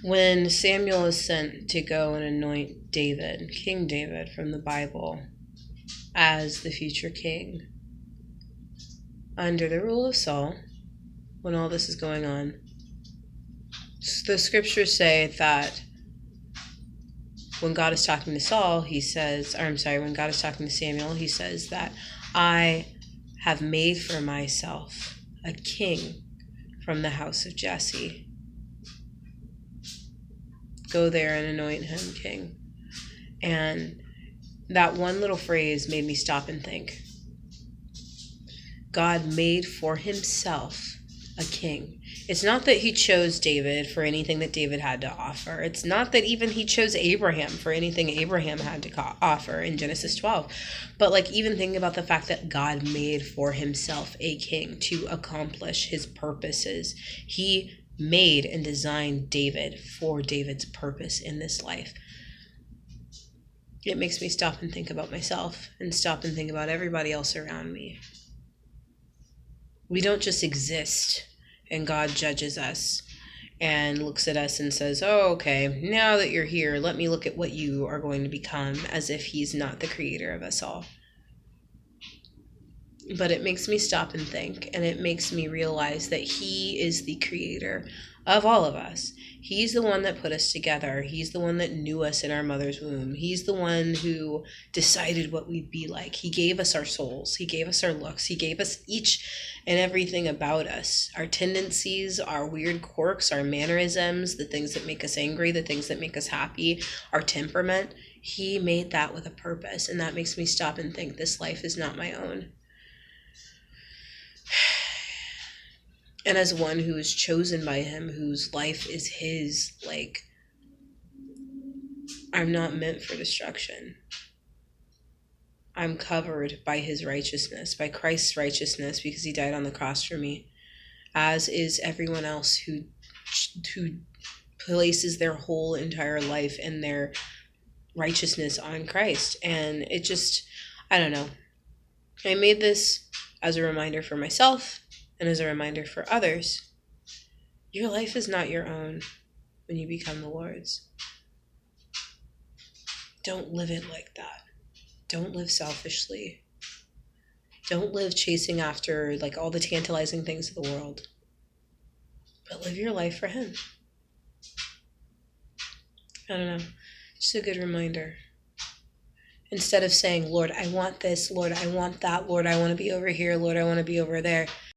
When Samuel is sent to go and anoint David, King David from the Bible, as the future king, under the rule of Saul, when all this is going on, the scriptures say that when God is talking to Saul, when God is talking to Samuel, he says that I have made for myself a king from the house of Jesse. Go there and anoint him king. And that one little phrase made me stop and think. God made for himself a king. It's not that he chose David for anything that David had to offer. It's not that even he chose Abraham for anything Abraham had to offer in Genesis 12. But even think about the fact that God made for himself a king to accomplish his purposes. He made and designed David for David's purpose in this life. It makes me stop and think about myself and stop and think about everybody else around me. We don't just exist and God judges us and looks at us and says, oh, okay, now that you're here, let me look at what you are going to become, as if he's not the creator of us all. But it makes me stop and think, and it makes me realize that he is the creator of all of us. He's the one that put us together. He's the one that knew us in our mother's womb. He's the one who decided what we'd be like. He gave us our souls. He gave us our looks. He gave us each and everything about us. Our tendencies, our weird quirks, our mannerisms, the things that make us angry, the things that make us happy, our temperament. He made that with a purpose, and that makes me stop and think, this life is not my own. And as one who is chosen by him, whose life is his, I'm not meant for destruction. I'm covered by his righteousness, by Christ's righteousness, because he died on the cross for me, as is everyone else who places their whole entire life and their righteousness on Christ. And it just, I don't know. I made this as a reminder for myself and as a reminder for others. Your life is not your own when you become the Lord's. Don't live it like that. Don't live selfishly. Don't live chasing after all the tantalizing things of the world. But live your life for him. I don't know. Just a good reminder. Instead of saying, Lord, I want this. Lord, I want that. Lord, I want to be over here. Lord, I want to be over there.